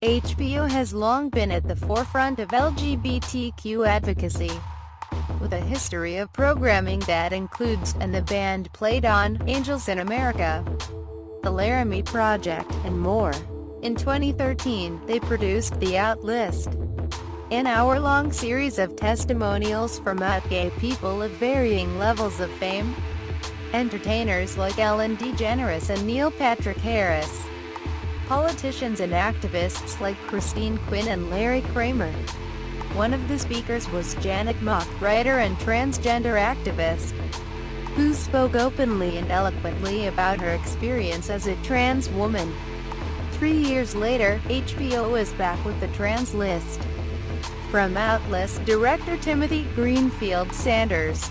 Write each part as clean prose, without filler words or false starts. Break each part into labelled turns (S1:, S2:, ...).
S1: HBO has long been at the forefront of LGBTQ advocacy, with a history of programming that includes And the Band Played On, Angels in America, The Laramie Project, and more. In 2013, they produced The Out List, an hour-long series of testimonials from out gay people of varying levels of fame. Entertainers like Ellen DeGeneres and Neil Patrick Harris. Politicians and activists like Christine Quinn and Larry Kramer. One of the speakers was Janet Mock, writer and transgender activist, who spoke openly and eloquently about her experience as a trans woman. 3 years later, HBO is back with the Trans List. From Out List director Timothy Greenfield Sanders,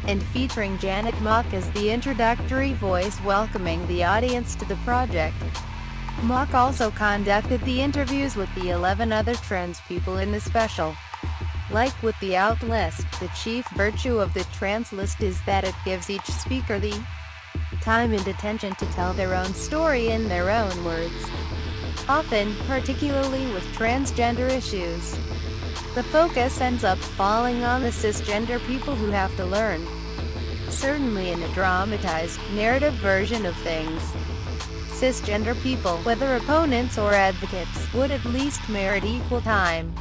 S1: and featuring Janet Mock as the introductory voice welcoming the audience to the project. Mock also conducted the interviews with the 11 other trans people in the special. Like with the Out List, the chief virtue of the Trans List is that it gives each speaker the time and attention to tell their own story in their own words. Often, particularly with transgender issues, the focus ends up falling on the cisgender people who have to learn. Certainly in a dramatized, narrative version of things, cisgender people, whether opponents or advocates, would at least merit equal time.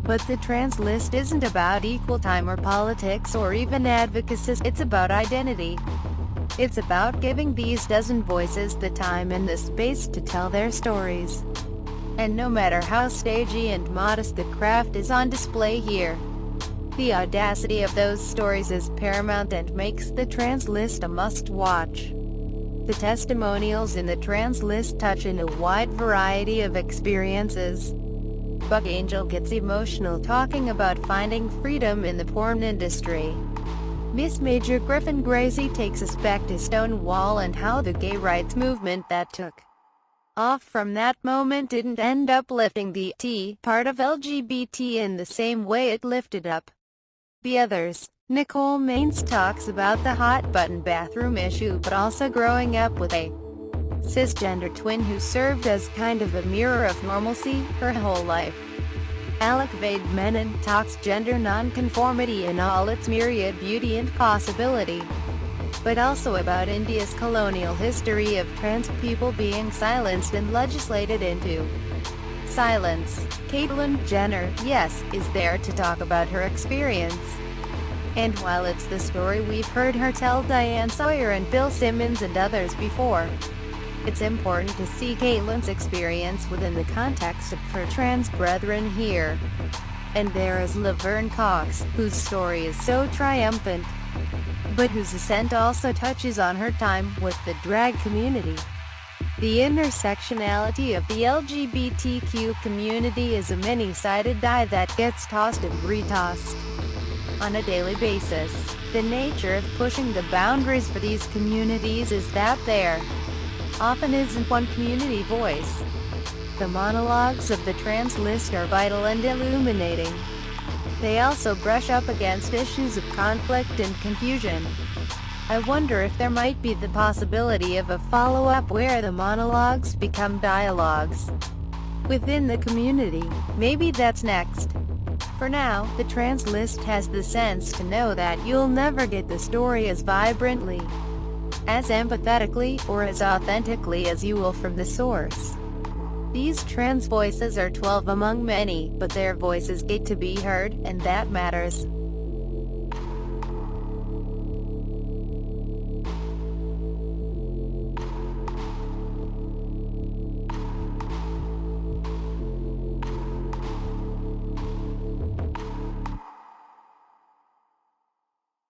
S1: But the Trans List isn't about equal time or politics or even advocacy, it's about identity. It's about giving these dozen voices the time and the space to tell their stories. And no matter how stagey and modest the craft is on display here, the audacity of those stories is paramount and makes the Trans List a must-watch. The testimonials in the Trans List touch on a wide variety of experiences. Buck Angel gets emotional talking about finding freedom in the porn industry. Miss Major Griffin Gracie takes us back to Stonewall and how the gay rights movement that took off from that moment didn't end up lifting the T part of LGBT in the same way it lifted up the others. Nicole Maines talks about the hot-button bathroom issue but also growing up with a cisgender twin who served as kind of a mirror of normalcy her whole life. Alec Vade Menon talks gender nonconformity in all its myriad beauty and possibility, but also about India's colonial history of trans people being silenced and legislated into silence. Caitlyn Jenner, yes, is there to talk about her experience. And while it's the story we've heard her tell Diane Sawyer and Bill Simmons and others before, it's important to see Caitlyn's experience within the context of her trans brethren here. And there is Laverne Cox, whose story is so triumphant, but whose ascent also touches on her time with the drag community. The intersectionality of the LGBTQ community is a many-sided die that gets tossed and retossed on a daily basis. The nature of pushing the boundaries for these communities is that there often isn't one community voice. The monologues of the Trans List are vital and illuminating. They also brush up against issues of conflict and confusion. I wonder if there might be the possibility of a follow-up where the monologues become dialogues within the community. Maybe that's next. For now, the Trans List has the sense to know that you'll never get the story as vibrantly, as empathetically, or as authentically as you will from the source. These trans voices are 12 among many, but their voices get to be heard, and that matters.